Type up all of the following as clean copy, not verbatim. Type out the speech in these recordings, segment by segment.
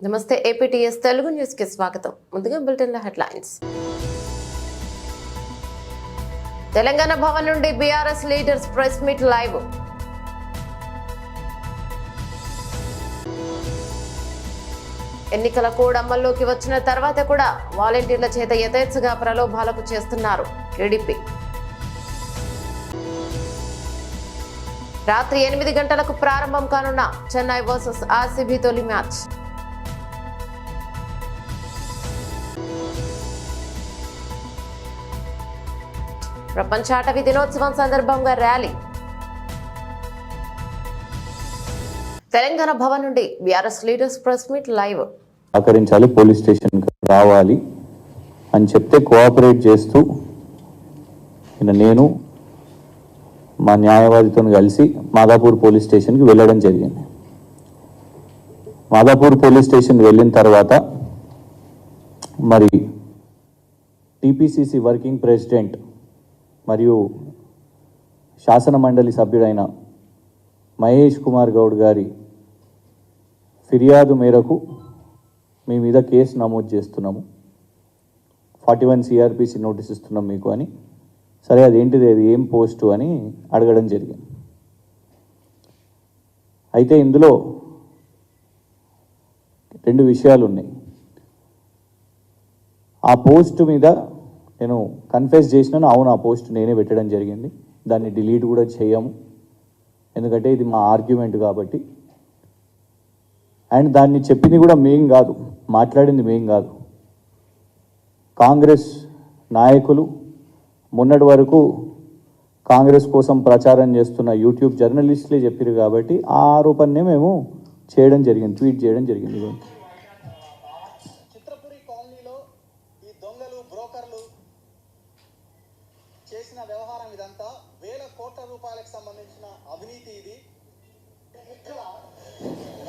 నమస్తే APTS Telugu news కి స్వాగతం. ముందుగా బులెటిన్ లో హెడ్లైన్స్. తెలంగాణ భవన్ నుండి BRS leaders press meet live. ఎన్నికల కోడ్ అమల్లోకి వచ్చిన తర్వాత కూడా వాలంటీర్ల చేత యథేచ్ఛగా ప్రలోభాలకు చేస్తున్నారు టీడీపీ. రాత్రి 8 గంటలకు ప్రారంభం కానున్న చెన్నై వర్సెస్ ఆర్సీబీ తొలి మ్యాచ్. ప్రపంచ అటవీ దినోత్సవం సందర్భంగా ర్యాలీ. తెలంగాణ భవన్ నుండి BRS leaders press meet live. సహకరించాలి, పోలీస్ స్టేషన్ రావాలి అని చెప్తే కోఆపరేట్ చేస్తూ నేను మా న్యాయవాదితో కలిసి మాదాపూర్ పోలీస్ స్టేషన్కి వెళ్ళడం జరిగింది. మాదాపూర్ పోలీస్ స్టేషన్కి వెళ్ళిన తర్వాత మరి టీపీసీసీ వర్కింగ్ ప్రెసిడెంట్ మరియు శాసన మండలి సభ్యుడైన మహేష్ కుమార్ గౌడ్ గారి ఫిర్యాదు మేరకు మీ మీద కేసు నమోదు చేస్తున్నాము, 41 CRPC నోటీస్ ఇస్తున్నాం మీకు అని. సరే అదేంటిది, అది ఏం పోస్టు అని అడగడం జరిగింది. అయితే ఇందులో 2 విషయాలు ఉన్నాయి. ఆ పోస్టు మీద నేను కన్ఫెస్ చేసినాను, అవును ఆ పోస్ట్ నేనే పెట్టడం జరిగింది, దాన్ని డిలీట్ కూడా చేయము, ఎందుకంటే ఇది మా ఆర్గ్యుమెంట్ కాబట్టి. అండ్ దాన్ని చెప్పింది కూడా మేం కాదు, మాట్లాడింది మేం కాదు, కాంగ్రెస్ నాయకులు, మొన్నటి వరకు కాంగ్రెస్ కోసం ప్రచారం చేస్తున్న యూట్యూబ్ జర్నలిస్టులే చెప్పారు కాబట్టి ఆ ఆరోపణనే మేము చేయడం జరిగింది, ట్వీట్ చేయడం జరిగింది. చేసిన వ్యవహారం ఇదంతా వేల కోట్ల రూపాయలకు సంబంధించిన అవినీతి. ఇది ఇక్కడ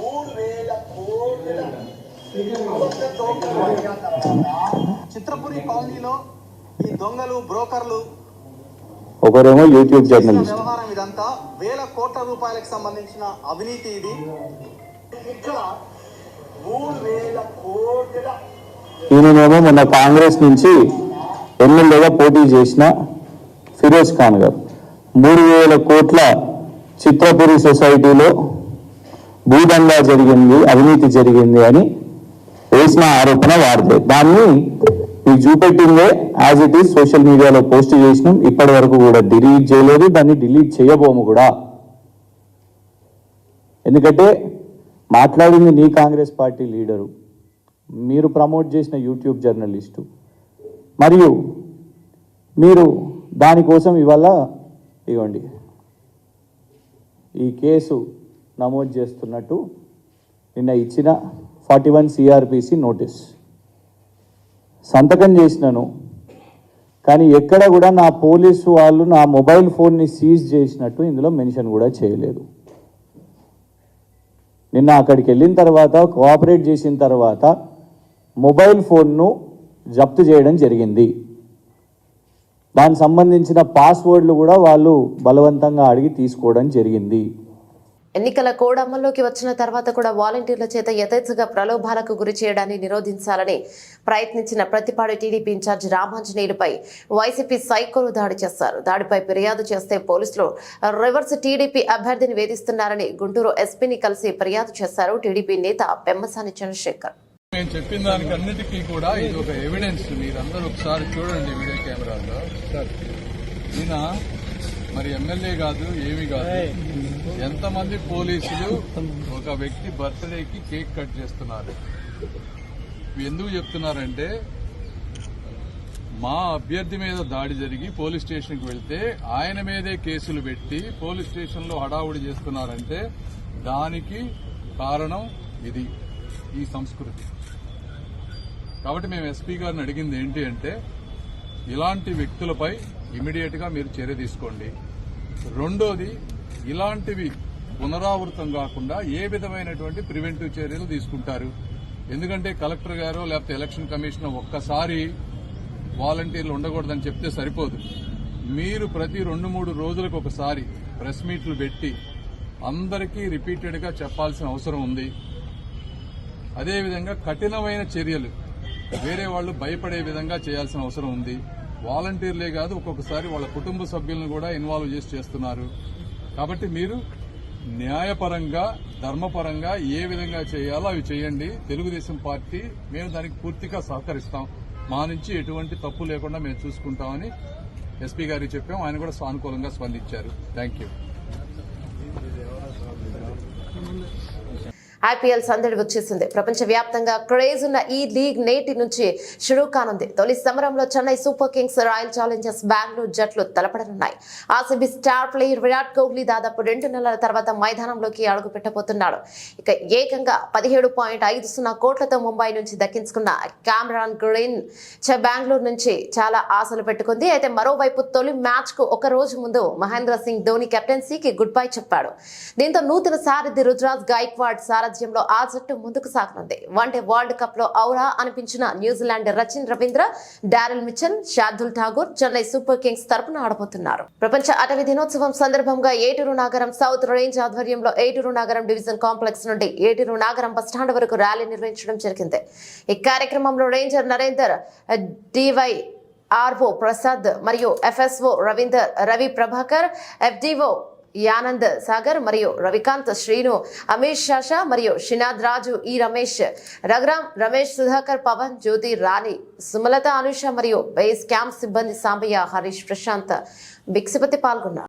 3000 కోట్ల చిత్రపురి కాలనీలో ఈ దొంగలు బ్రోకర్లు ఒకరేమో యూట్యూబ్ జర్నలిస్ట్. వ్యవహారం ఇదంతా వేల కోట్ల రూపాయలకు సంబంధించిన అవినీతి. ఇది ఇక్కడ 3000 కోట్ల. ఈయనేమో మొన్న కాంగ్రెస్ నుంచి ఎమ్మెల్యేగా పోటీ చేసిన ఫిరోజ్ ఖాన్ గారు 3000 కోట్ల చిత్రపురి సొసైటీలో భూదందా జరిగింది, అవినీతి జరిగింది అని వేసిన ఆరోపణ వారిదే. దాన్ని మీకు చూపెట్టిందే యాజ్ ఇట్ ఈస్ సోషల్ మీడియాలో పోస్ట్ చేసినాం, ఇప్పటి వరకు కూడా డిలీట్ చేయలేదు, దాన్ని డిలీట్ చేయబోము కూడా. ఎందుకంటే మాట్లాడింది నీ కాంగ్రెస్ పార్టీ లీడరు, మీరు ప్రమోట్ చేసిన యూట్యూబ్ జర్నలిస్టు, మరియు మీరు దానికోసం ఇవాళ ఇవ్వండి ఈ కేసు నమోదు చేస్తున్నట్టు నిన్న ఇచ్చిన 41 CRPC నోటీస్ సంతకం చేసినాను. కానీ ఎక్కడ కూడా నా పోలీసు వాళ్ళు నా మొబైల్ ఫోన్ని సీజ్ చేసినట్టు ఇందులో మెన్షన్ కూడా చేయలేదు. నిన్న అక్కడికి వెళ్ళిన తర్వాత కోఆపరేట్ చేసిన తర్వాత మొబైల్ ఫోన్ను జప్తు చేయడం జరిగింది. దానికి సంబంధించిన పాస్వర్డ్లు కూడా వాళ్ళు బలవంతంగా అడిగి తీసుకోవడం జరిగింది. ఎన్నికల కోడ్ అమల్లోకి వచ్చిన తర్వాత కూడా వాలంటీర్ల చేత యథేచ్ఛగా ప్రలోభాలకు గురి చేయడాన్ని నిరోధించాలని ప్రయత్నించిన ప్రతిపాడు టీడీపీ ఇన్ఛార్జ్ రామాంజనేయులపై వైసీపీ సైకోలు దాడి చేశారు. దాడిపై ఫిర్యాదు చేస్తే పోలీసులు రివర్స్ టీడీపీ అభ్యర్థిని వేధిస్తున్నారని గుంటూరు ఎస్పీని కలిసి ఫిర్యాదు చేశారు టీడీపీ నేత పెమ్మసాని చంద్రశేఖర్. నేను చెప్పిన దానికి అన్నిటికీ కూడా ఇది ఒక ఎవిడెన్స్. మీరందరూ ఒకసారి చూడండి వీడియో కెమెరాలో. ఈయన మరి ఎమ్మెల్యే కాదు, ఏమీ కాదు. ఎంతమంది పోలీసులు ఒక వ్యక్తి బర్త్డేకి కేక్ కట్ చేస్తున్నారు. ఎందుకు చెప్తున్నారంటే మా అభ్యర్థి మీద దాడి జరిగి పోలీస్ స్టేషన్కి వెళ్తే ఆయన మీదే కేసులు పెట్టి పోలీస్ స్టేషన్లో హడావుడి చేస్తున్నారంటే దానికి కారణం ఇది, ఈ సంస్కృతి. కాబట్టి మేము ఎస్పీ గారిని అడిగింది ఏంటి అంటే ఇలాంటి వ్యక్తులపై ఇమీడియట్ గా మీరు చర్య తీసుకోండి. రెండోది, ఇలాంటివి పునరావృతం కాకుండా ఏ విధమైనటువంటి ప్రివెంటివ్ చర్యలు తీసుకుంటారు. ఎందుకంటే కలెక్టర్ గారు లేకపోతే ఎలక్షన్ కమిషనర్ ఒక్కసారి వాలంటీర్లు ఉండకూడదని చెప్తే సరిపోదు. మీరు ప్రతి 2-3 రోజులకు ఒకసారి ప్రెస్ మీట్లు పెట్టి అందరికీ రిపీటెడ్ గా చెప్పాల్సిన అవసరం ఉంది. అదేవిధంగా కఠినమైన చర్యలు వేరే వాళ్ళు భయపడే విధంగా చేయాల్సిన అవసరం ఉంది. వాలంటీర్లే కాదు, ఒక్కొక్కసారి వాళ్ళ కుటుంబ సభ్యులను కూడా ఇన్వాల్వ్ చేసి చేస్తున్నారు. కాబట్టి మీరు న్యాయపరంగా, ధర్మపరంగా ఏ విధంగా చేయాలో అవి చేయండి. తెలుగుదేశం పార్టీ మేము దానికి పూర్తిగా సహకరిస్తాం. మా నుంచి ఎటువంటి తప్పు లేకుండా మేము చూసుకుంటామని ఎస్పీ గారికి చెప్పాం. ఆయన కూడా సానుకూలంగా స్పందించారు. Thank you. ఐపీఎల్ సందడి వచ్చేసింది. ప్రపంచవ్యాప్తంగా క్రేజ్ ఉన్న ఈ లీగ్ నేటి నుంచి షురూ కానుంది. తొలి సమరంలో Chennai super kings, royal challengers Bengaluru జట్లు తలపడనున్నాయి. RCB star player Virat Kohli దాదాపు 2 నెలల తర్వాత మైదానంలోకి అడుగు పెట్టబోతున్నాడు. ఇక ఏకంగా 17.50 కోట్లతో ముంబై నుంచి దక్కించుకున్న కామరాన్ గ్రీన్ బెంగళూరు నుంచి చాలా ఆశలు పెట్టుకుంది. అయితే మరోవైపు తొలి మ్యాచ్ కు ఒక రోజు ముందు మహేంద్ర సింగ్ ధోని కెప్టెన్సీకి గుడ్ బై చెప్పాడు. దీంతో నూతన సారథి రుతురాజ్ గైక్వాడ్ సారథ్యంలో ఆ జట్టు ముందుకు సాగనుంది. వన్డే వరల్డ్ కప్ లో ఔరా అనిపించిన New Zealand Rachin Ravindra, Daryl Mitchell, Shardul Thakur Chennai super kings తరపున ఆడబోతున్నారు. ప్రపంచ అటవీ దినోత్సవం సందర్భంగా ఏటూరు నాగరం సౌత్ రేంజ్ ఆధ్వర్యంలో ఏటూరు నాగరం డివిజన్ కాంప్లెక్స్ నుండి ఏటూరు నాగరం బస్టాండ్ వరకు ర్యాలీ నిర్వహించడం జరిగింది. ఈ కార్యక్రమంలో ranger Narender, DY RO Prasad మరియు ఎఫ్ఎస్ఓ రవి ప్రభాకర్, ఎఫ్డిఓ యానంద్ సాగర్ మరియు రవికాంత్, శ్రీను, అమీష్ షాషా మరియు షినాద్ రాజు, ఈ రమేష్, రఘురామ్, రమేష్, సుధాకర్, పవన్, జ్యోతి, రాణి, సుమలత, అనుష మరియు బేస్ క్యాంప్ సిబ్బంది సాంబయ్య, హరీష్, ప్రశాంత్, బిక్సిపతి పాల్గొన్నారు.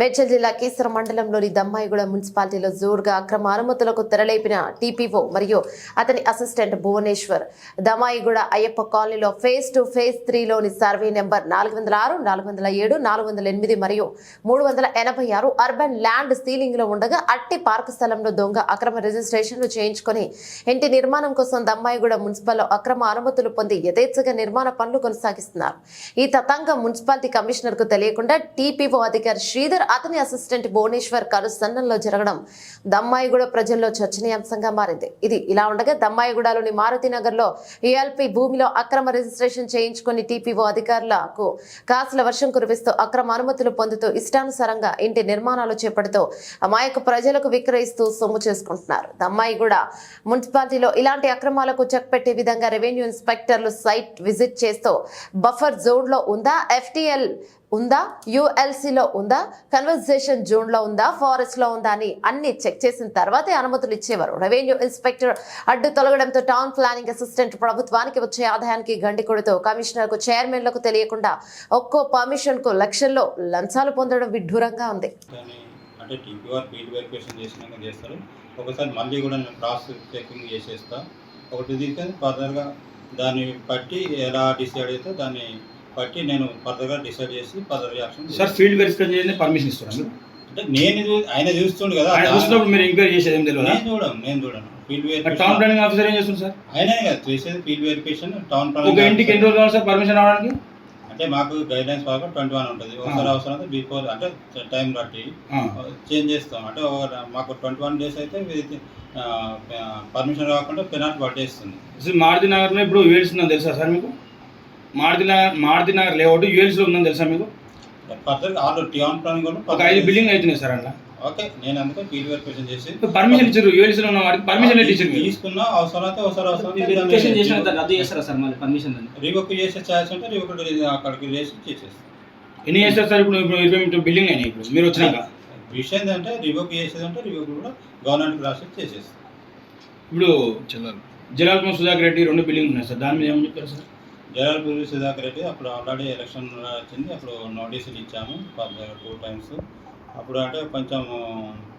మేడ్చల్ జిల్లా కీసర మండలంలోని దమ్మాయిగూడ మున్సిపాలిటీలో జోరుగా అక్రమ అనుమతులకు తెరలేపిన టీపీఓ మరియు అతని అసిస్టెంట్ భువనేశ్వర్. దమ్మాయిగూడ అయ్యప్ప కాలనీలో ఫేజ్ 2, ఫేజ్ 3లోని సర్వే నెంబర్ 406, 407, 408 మరియు 386 అర్బన్ ల్యాండ్ సీలింగ్ లో ఉండగా అట్టి పార్కు స్థలంలో దొంగ అక్రమ రిజిస్ట్రేషన్లు చేయించుకుని ఇంటి నిర్మాణం కోసం దమ్మాయిగూడ మున్సిపల్లో అక్రమ అనుమతులు పొంది యథేచ్ఛగా నిర్మాణ పనులు కొనసాగిస్తున్నారు. ఈ తతంగం మున్సిపాలిటీ కమిషనర్ కు తెలియకుండా టీపీఓ అధికారి శ్రీధర్, అతని అసిస్టెంట్ భువనేశ్వర్ కనుసన్నల్లో జరగడం దమ్మాయిగూడ ప్రజల్లో చర్చనీయాంశంగా మారింది. ఇది ఇలా ఉండగా దమ్మాయిగూడలోని మారుతినగర్ లో ఈఎల్పీ భూమిలో అక్రమ రిజిస్ట్రేషన్ చేయించుకుని టీపీఓ అధికారులకు కాసుల వర్షం కురిపిస్తూ అక్రమ అనుమతులు పొందుతూ ఇష్టానుసారంగా ఇంటి నిర్మాణాలు చేపడుతూ అమాయక ప్రజలకు విక్రయిస్తూ సొమ్ము చేసుకుంటున్నారు. దమ్మాయిగూడ మున్సిపాలిటీలో ఇలాంటి అక్రమాలకు చెక్ పెట్టే విధంగా రెవెన్యూ ఇన్స్పెక్టర్లు సైట్ విజిట్ చేస్తూ బఫర్ జోన్ లో ఉందా, ఎఫ్టీఎల్ ఉందా, యుఎల్సీలో ఉందా, కన్వర్జేషన్ జోన్ లో ఉందా, ఫారెస్ట్ లో ఉందా అని అన్ని చెక్ చేసిన తర్వాతే అనుమతులు ఇచ్చేవారు. రెవెన్యూ ఇన్స్పెక్టర్ అడ్డు తొలగడంతో టౌన్ ప్లానింగ్ అసిస్టెంట్ ప్రభుత్వానికి వచ్చే ఆదాయానికి గండి కొడుతూ కమిషనర్ కు, చైర్మన్లకు తెలియకుండా ఒక్కో పర్మిషన్ కు లక్షల్లో లంచాలు పొందడం విడ్డూరంగా ఉంది. అంటే టీపీఆర్ ఫీల్డ్ వెరిఫికేషన్ చేసినాక చేస్తారు. ఒకసారి మళ్ళీ కూడా నేను క్రాస్ చెకింగ్ చేసేస్తా. ఒకటి తీసుకొని ఫర్దర్గా దాన్ని బట్టి ఎలా డిసైడ్ అయితే దాన్ని బట్టి నేను ఫర్దర్గా డిసైడ్ చేసి further action. Sir field verification చేయండి పర్మిషన్ ఇస్తాను అంటే నేను ఆయన చూస్తుండు కదా, మీరు ఎంక్వైరీ చేసేది ఏం తెలియదు. నేను చూడను field town verification. Planning officer ఏం చేస్తుంది సార్? ఆయనే కదా చేసేది ఫీల్డ్ వెరిఫికేషన్. టౌన్ ఒక ప్లానింగ్ ఇంటికి ఎన్ని రోజులు కావాలి సార్ పర్మిషన్ రావడానికి? అంటే మాకు గైడ్ లైన్స్ ప్రకారం 21 ఉంటుంది. ఒకసారి అవసరం అయితే బిఫోర్ అంటే టైం బట్టి చేంజ్ చేస్తాం. అంటే మాకు 21 days అయితే పర్మిషన్ రాకుండా పెనాల్టీ పట్టేస్తుంది. మారుతి నగర్లో ఇప్పుడు యూఎల్సీ ఉందని తెలుసా సార్ మీకు? మారుతి నగర్ లేఅవుట్ యూఎల్సీలో ఉందని తెలుసా మీకు? ఫర్దర్ ఆల్రెడీ టౌన్ ప్లానింగ్ కూడా ఒక 5 బిల్డింగ్ అవుతున్నాయి సార్ అలా. ఓకే, నేను అందుకే ఫీల్డ్ వెరిఫికేషన్ చేసి పర్మిషన్ ఇచ్చారు. యూఎల్సీలో ఉన్న వాడికి పర్మిషన్ ఇచ్చారు. తీసుకున్నా అవసరం అయితే రివోక్ చేసే ఛార్జ్ అంటే రివోక్ అక్కడికి చేసేస్తాం. ఎన్ని చేస్తారు సార్? ఇప్పుడు 28 బిల్డింగ్ అయినాయి ఇప్పుడు మీరు వచ్చినాక. విషయం ఏంటంటే రివోక్ చేసేది అంటే రివోక్ కూడా గవర్నమెంట్ రాసి చేసేస్తాం. ఇప్పుడు జలాల్పురం సుధాకర్ రెడ్డి 2 బిల్డింగ్ ఉన్నాయి సార్, దాని మీద ఏమని చెప్పారు సార్? జలాల్పూరి సుధాకర్ రెడ్డి అప్పుడు ఆల్రెడీ ఎలక్షన్ వచ్చింది, అప్పుడు నోటీసులు ఇచ్చాము 2 times. అప్పుడు అంటే కొంచెం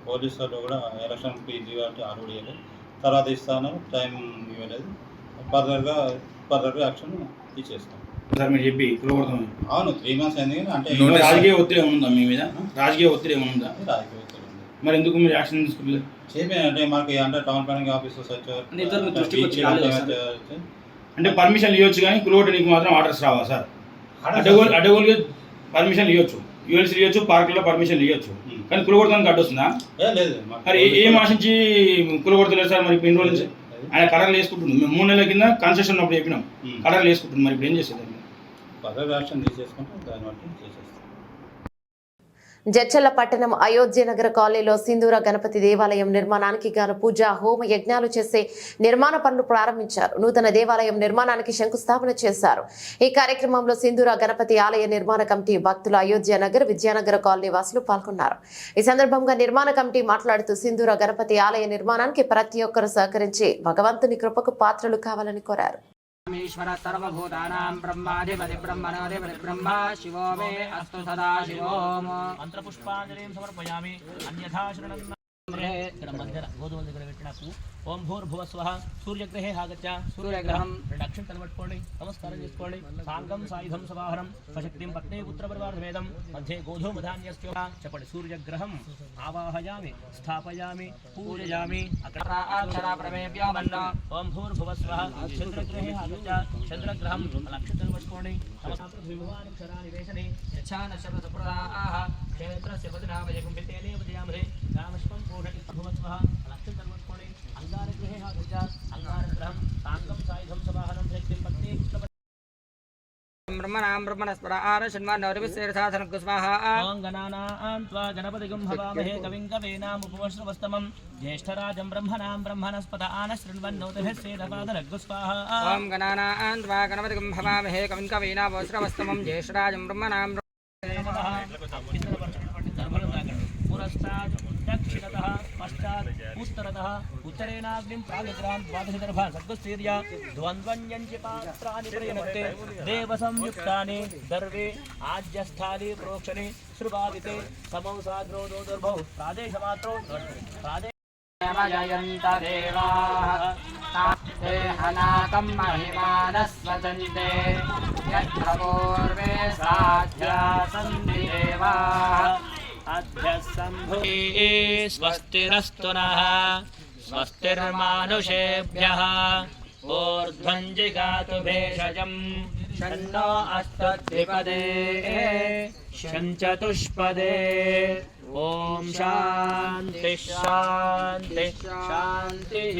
పోలీసు వాళ్ళు కూడా ఎలక్షన్ పీజీ అంటే ఆల్రెడీ ఇవ్వలేదు, తర్వాత ఇస్తాను టైం ఇవ్వలేదు. ఫర్దర్గా యాక్షన్ ఇచ్చేస్తాం సార్ మీరు చెప్పి కులగొడతాం. అవును 3 months అయింది కానీ అంటే రాజకీయ ఒత్తిడి ఏముందా మీ మీద? రాజకీయ ఒత్తిడి ఏముందా? రాజకీయ ఒత్తిడి ఉంది. మరి ఎందుకు మీరు యాక్షన్ తీసుకోలేదు? అంటే మనకి అంటే టౌన్ ప్లానింగ్ ఆఫీసర్స్ వచ్చారు అంటే పర్మిషన్ ఇవ్వచ్చు కానీ కులగొట్టడానికి మాత్రం ఆర్డర్స్ రావా సార్? అడ్డగోలుగా పర్మిషన్ ఇవ్వచ్చు, యూఎల్సీ ఇవ్వచ్చు, పార్కుల్లో పర్మిషన్ ఇవ్వచ్చు, కానీ కులగొడతానికి అడ్డొస్తుందా? లేదు. మరి ఏం ఆశించి కులగొడతలేదు సార్? మరి ఇన్ని రోజుల నుంచి ఆయన కలర్లు వేసుకుంటుంది. మేము 3 నెలల కింద కన్సెషన్ అప్పుడు చెప్పినాం కలర్లు వేసుకుంటుంది. మరి ఇప్పుడు ఏం చేసేది? యాక్షన్ తీసేసుకుంటే దాన్ని బట్టి చేసేస్తాం. జడ్చర్ల పట్టణం అయోధ్యనగర కాలనీలో సింధూర గణపతి దేవాలయం నిర్మాణానికి గాను పూజ హోమ యజ్ఞాలు చేసే నిర్మాణ పనులు ప్రారంభించారు. నూతన దేవాలయం నిర్మాణానికి శంకుస్థాపన చేశారు. ఈ కార్యక్రమంలో సింధూర గణపతి ఆలయ నిర్మాణ కమిటీ భక్తులు, అయోధ్యనగర్, విద్యానగర కాలనీ వాసులు పాల్గొన్నారు. ఈ సందర్భంగా నిర్మాణ కమిటీ మాట్లాడుతూ సింధూర గణపతి ఆలయ నిర్మాణానికి ప్రతి ఒక్కరూ సహకరించి భగవంతుని కృపకు పాత్రలు కావాలని కోరారు. ईश्वर सर्वभूतानां ब्रह्माधिपति ब्रह्मणोधिपति ब्रह्मा शिवो मे अस्तु सदा शिवो मंत्रपुष्पांजलिं समर्पयामि अन्यथा शरणं గోధుమల దగ్గర పెట్టినప్పుడు ఓం భూర్భువస్వః సూర్యగ్రహే ఆగత్య సూర్యగ్రహం 2 అక్షంతలు పట్టుకోండి, నమస్కారం చేసుకోండి. సాంగం సాయుధం సవాహనం స్వశక్తిం పత్నే పుత్ర పరివార వేదం మధ్య గోధుమధాన్యస్య చెప్పండి. సూర్యగ్రహం ఆవాహయామి స్థాపయామి పూజయామి ఓం భూర్భువస్వః చంద్రగ్రహే ఆగత్య చంద్రగ్రహం 2 అక్షంతలు పట్టుకోండి, నమస్కారం విభవాని క్షరానివేశనే యచ్ఛాన శబ్దప్రదాః క్షేత్రస్య పదినామయకం పితేనే ఉదయామరే రామష్పం పూర్ణటి భువస్వః లక్షం కర్మకోణి అంగారగృహే ఆగత్య అంగారగ్రహం సాంగం సాయుధం సవాహనం శక్తిం పత్ని బ్రహ్మణాం బ్రహ్మణస్పర ఆరషణ్మానవరివిశేషాసనకుస్వాహ ఓం గణానాం త్వా గణపతిగం భవామహే కవిం కవీనాముపవస్రవస్తమం జ్యేష్ఠరాజం బ్రహ్మణాం బ్రహ్మణస్పత ఆనశృణ్వన్నోతిభిస్సేదపాదరగ్గుస్వాహ ఓం గణానాం త్వా గణపతిగం భవామహే కవిం కవీనాముపవస్రవస్తమం జ్యేష్ఠరాజం బ్రహ్మణాం पुरस्तात् दक्षिणतः पश्चात् उत्तरतः उत्तरेणाग्निं प्रागग्रान् द्वादशदर्भान् सर्गस्तेर्या द्वन्द्वन्यञ्च पात्राणि प्रयनक्ते देवसंयुक्तानि दर्वे आज्यस्थाने प्रोक्षणे श्रुभाविते समौ साग्रो दर्भौ प्रादेशमात्रो जयन्त देवाः तास्ते हनाकं महिमानस्वचन्ते यत्र पूर्वे साध्या सन्ति देवाः स्वस्तिरस्तु नः स्वस्तिर्मानुषेभ्यः ऊर्ध्वञ्जिगातु भेषजम् शन्नो अस्तद्विपदे शञ्चतुष्पदे ॐ शान्ति शान्ति शान्तिः.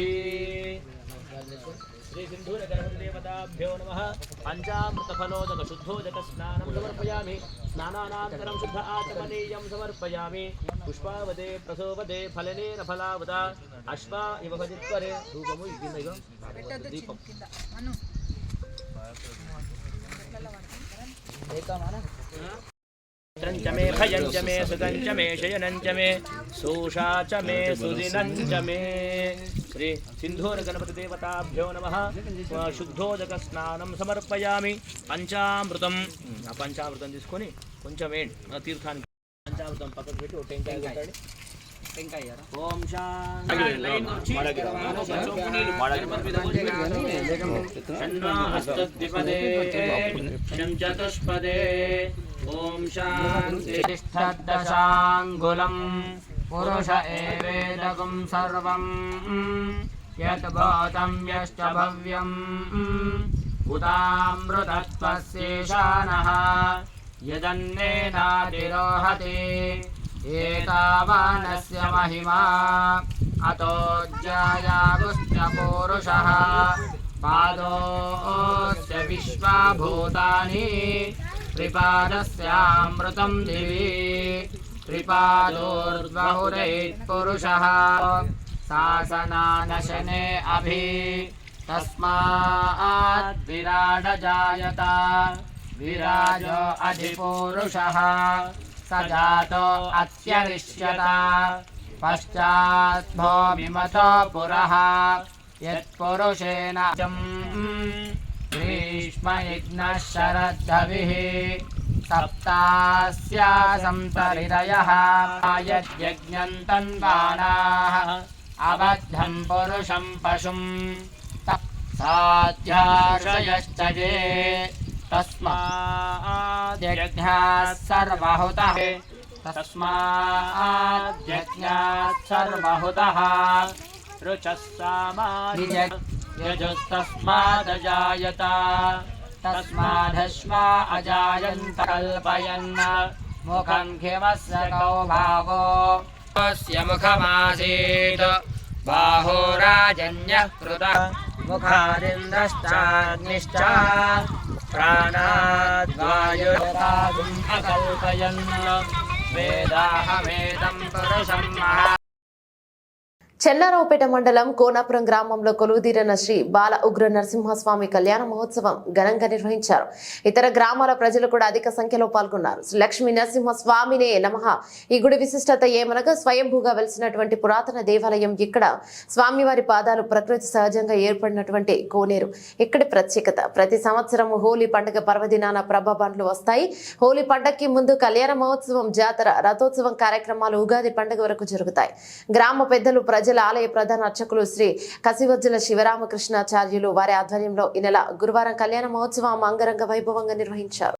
श्री सिंधूर गणपति देवताभ्यो नमः. पंचामृतफलोदक शुद्धोदक स्नानं समर्पयामि. स्नानानन्तरं शुद्ध आचमनीयं समर्पयामि. पुष्पावदे प्रसोवदे फलनेन फलावदा अश्वा इव भजित्वरे रूपमु इदिनैव दीपं च मे भयं च मे सुतं च मे शयनं च मे सोषा च मे सुदिनं च मे. श्री सिंधूर गणपति देवताभ्यो नमः. शुद्धोदक स्नानं समर्पयामि. పంచామృతం తీసుకొని కొంచెం వేయండి తీర్థానికి. పంచామృతం పక్కకు పెట్టి ఒక టెంకాయ పెట్టండి. ఓం చతుష్పదే ఓం శాంతిష్టదశాంగులం పురుష ఏవేదకం సర్వం యత్ భూతం యశ్చ భవ్యం ఉదామృతత్వస్యేషానః యదన్నేనాతిరోహతి ఏతావానస్య మహిమా అతో జ్యాయాగుశ్చ పూరుషః పాదోస్య విశ్వభూతాని త్రిపాదస్యామృతం దివి త్రిపాదోర్ధ్వహురేత్ పురుషः శాసనానశనే అభి తస్మాత్ విరాడ జాయత విరాజో అధిపురుషः సజాతో అత్యరిష్యత పశ్చాత్ భూమిమతో పురః యత్పురుషేణ గ్రీష్మ యజ్ఞః శరద్ధవిః సప్తాస్యాసంతరిదయః యజ్ఞం తన్వానాః అబద్ధం పురుషం పశుం సాధ్యార్షయశ్చ ఏ తస్మాద్యజ్ఞాత్ సర్వహుతః రుచః యజుస్తస్మాదజాయత తస్మాదశ్వా అజాయంత కల్పయన్ ముఖం కిమస్య కౌ భాగో తస్య ముఖమాసీత్ బాహురాజన్యః కృతః ముఖాదింద్రశ్చాగ్నిశ్చ ప్రాణాద్వాయుర్గాతుం అకల్పయన్ వేదాహమేదం పురుషం మహా. చెన్నారావుపేట మండలం కోనాపురం గ్రామంలో కొలువుదీరిన శ్రీ బాల ఉగ్ర నరసింహస్వామి కళ్యాణ మహోత్సవం ఘనంగా నిర్వహించారు. ఇతర గ్రామాల ప్రజలు కూడా అధిక సంఖ్యలో పాల్గొన్నారు. శ్రీ లక్ష్మీ నరసింహస్వామినే నమః. ఈ గుడి విశిష్టత ఏమనగా స్వయంభూగా వెలిసినటువంటి పురాతన దేవాలయం. ఇక్కడ స్వామివారి పాదాలు ప్రకృతి సహజంగా ఏర్పడినటువంటి కోనేరు. ఇక్కడి ప్రత్యేకత ప్రతి సంవత్సరం హోలీ పండుగ పర్వదినాన ప్రభబండ్లు వస్తాయి. హోలీ పండుగకి ముందు కళ్యాణ మహోత్సవం, జాతర, రథోత్సవం కార్యక్రమాలు ఉగాది పండుగ వరకు జరుగుతాయి. గ్రామ పెద్దలు, ప్రజల ఆలయ ప్రధాన అర్చకులు శ్రీ కసివజ్జల శివరామకృష్ణాచార్యులు వారి ఆధ్వర్యంలో ఈ నెల గురువారం కళ్యాణ మహోత్సవం అంగరంగ వైభవంగా నిర్వహించారు.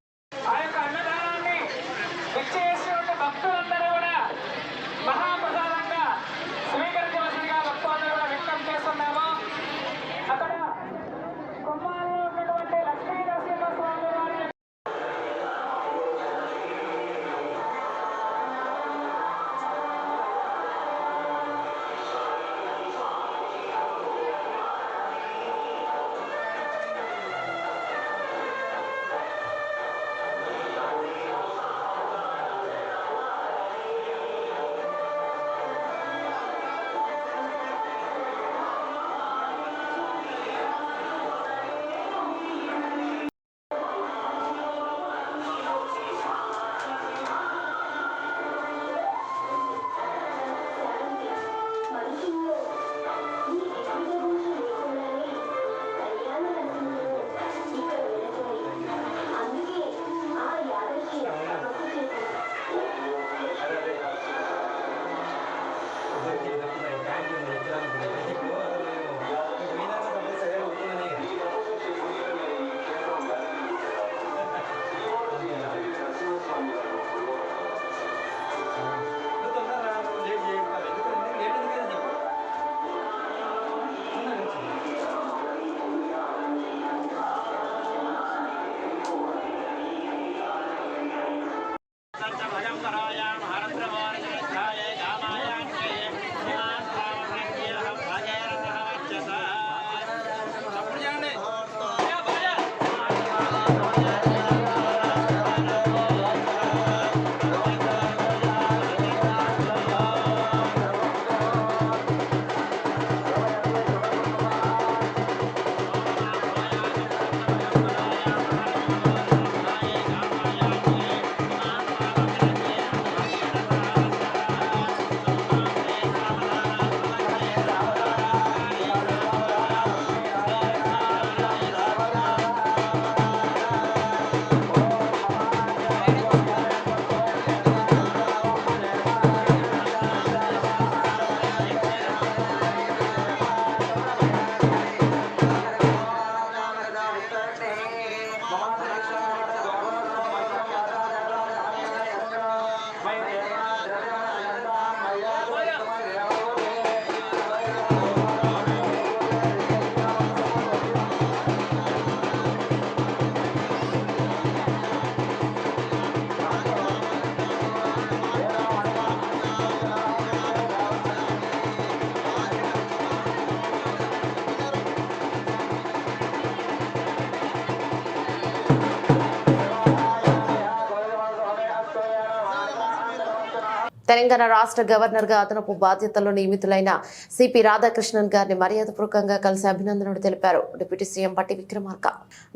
తెలంగాణ రాష్ట్ర గవర్నర్గా అదనపు బాధ్యతల్లో నియమితులైన సిపి రాధాకృష్ణన్ గారిని మర్యాదపూర్వకంగా కలిసి అభినందనలు తెలిపారు డిప్యూటీ సీఎం పట్టి విక్రమార్క.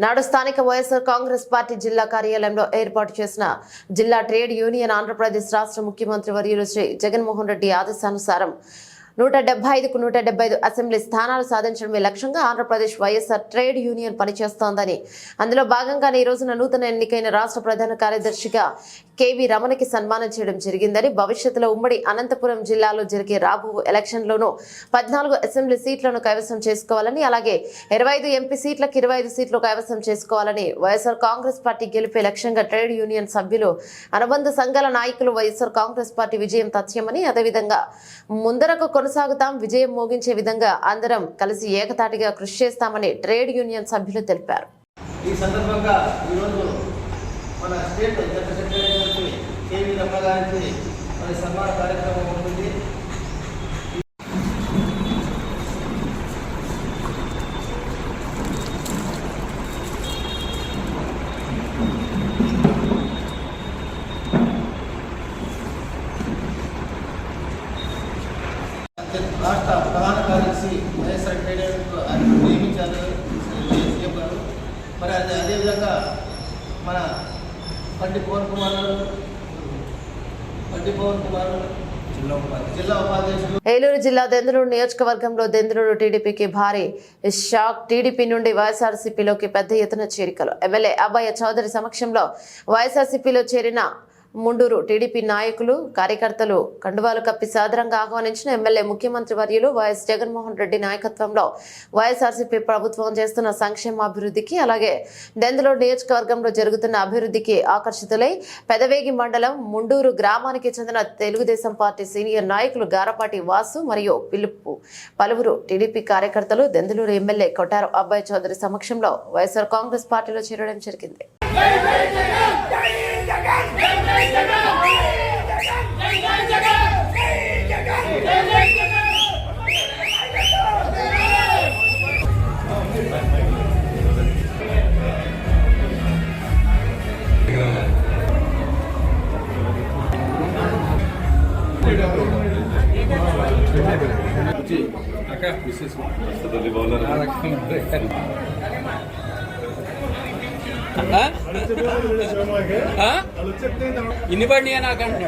నాడు స్థానిక వైఎస్ఆర్ కాంగ్రెస్ పార్టీ జిల్లా కార్యాలయంలో ఏర్పాటు చేసిన జిల్లా ట్రేడ్ యూనియన్ ఆంధ్రప్రదేశ్ రాష్ట్ర ముఖ్యమంత్రి వర్యులు శ్రీ జగన్మోహన్ రెడ్డి ఆదేశానుసారం 175కు 175 అసెంబ్లీ స్థానాలు సాధించడమే లక్ష్యంగా ఆంధ్రప్రదేశ్ వైఎస్ఆర్ ట్రేడ్ యూనియన్ పనిచేస్తోందని, అందులో భాగంగానే ఈ రోజున నూతన ఎన్నికైన రాష్ట్ర ప్రధాన కార్యదర్శిగా కేవీ రమణకి సన్మానం చేయడం జరిగిందని, భవిష్యత్తులో ఉమ్మడి అనంతపురం జిల్లాలో జరిగే రాబో ఎలక్షన్లోనూ 14 అసెంబ్లీ సీట్లను కైవసం చేసుకోవాలని, అలాగే 25 ఎంపీ సీట్లకు 25 సీట్లు కైవసం చేసుకోవాలని, వైఎస్ఆర్ కాంగ్రెస్ పార్టీ గెలిపే లక్ష్యంగా ట్రేడ్ యూనియన్ సభ్యులు, అనుబంధ సంఘాల నాయకులు వైఎస్ఆర్ కాంగ్రెస్ పార్టీ విజయం తథ్యమని, అదేవిధంగా ముందరకు కొనసాగుతాం, విజయం మోగించే విధంగా అందరం కలిసి ఏకతాటిగా కృషి చేస్తామని ట్రేడ్ యూనియన్ సభ్యులు తెలిపారు. ఈ సందర్భంగా ఈరోజు మన state general secretary KV Ramana గారికి మన సన్మాన కార్యక్రమం ఉంటుంది. రాష్ట్ర ప్రధాన కార్యదర్శి వైఎస్ఆర్ ట్రేడ్ యూనియన్ నియమించారు సీఎం గారు. మరి అదేవిధంగా మన పండి పవన్ కుమార్ జిల్లా ఉపాధ్యక్షులు. ఏలూరు జిల్లా దెందులూరు నియోజకవర్గంలో దెందులూరు టీడీపీకి భారీ షాక్. టీడీపీ నుండి వైఎస్ఆర్సీపీలోకి పెద్ద ఎత్తున చేరికలు. ఎమ్మెల్యే అబ్బయ్య చౌదరి సమక్షంలో వైఎస్ఆర్సీపీలో చేరిన ముండూరు టీడీపీ నాయకులు, కార్యకర్తలు కండువాలు కప్పి సాదరంగా ఆహ్వానించిన ఎమ్మెల్యే ముఖ్యమంత్రి వర్యులు వైఎస్ జగన్మోహన్ రెడ్డి నాయకత్వంలో వైఎస్ఆర్సీపీ ప్రభుత్వం చేస్తున్న సంక్షేమాభివృద్ధికి, అలాగే దెందులూరు నియోజకవర్గంలో జరుగుతున్న అభివృద్ధికి ఆకర్షితులై పెదవేగి మండలం ముండూరు గ్రామానికి చెందిన తెలుగుదేశం పార్టీ సీనియర్ నాయకులు గారపాటి వాసు మరియు పిలుపు పలువురు టీడీపీ కార్యకర్తలు దెందులూరు ఎమ్మెల్యే కొట్టారు అబ్బాయి చౌదరి సమక్షంలో వైఎస్ఆర్ కాంగ్రెస్ పార్టీలో చేరడం జరిగింది. ఇన్ని పడినాయా నాకంటే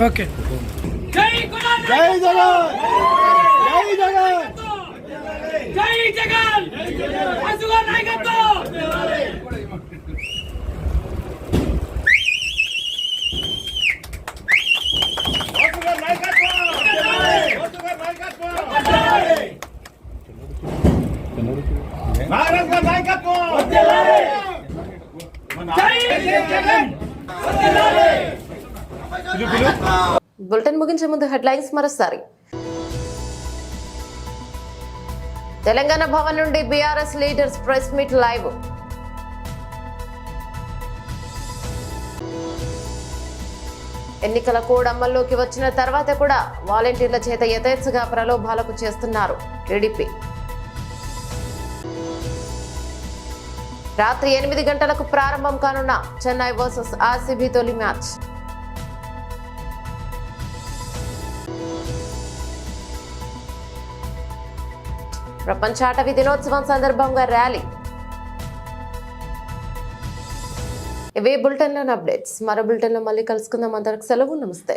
ఓకే. జై జగన్, జై జగన్, జై జగన్, అసుగా నాయకత్వం. బులెటిన్ ముగించే ముందు హెడ్లైన్స్ మరోసారి. తెలంగాణ భవన్ నుండి BRS leaders press meet live. ఎన్నికల కోడ్ అమల్లోకి వచ్చిన తర్వాత కూడా వాలంటీర్ల చేత యథేచ్ఛగా ప్రలోభాలకు చేస్తున్నారు టీడీపీ. రాత్రి 8 గంటలకు ప్రారంభం కానున్న చెన్నై వర్సెస్ ఆర్సీబీ తొలి మ్యాచ్. ప్రపంచ అటవీ దినోత్సవం సందర్భంగా ర్యాలీ. ఇవే బులెటిన్లోని అప్డేట్స్. మరో బులెటిన్లో మళ్ళీ కలుసుకుందాం. అందరికి సెలవు. నమస్తే.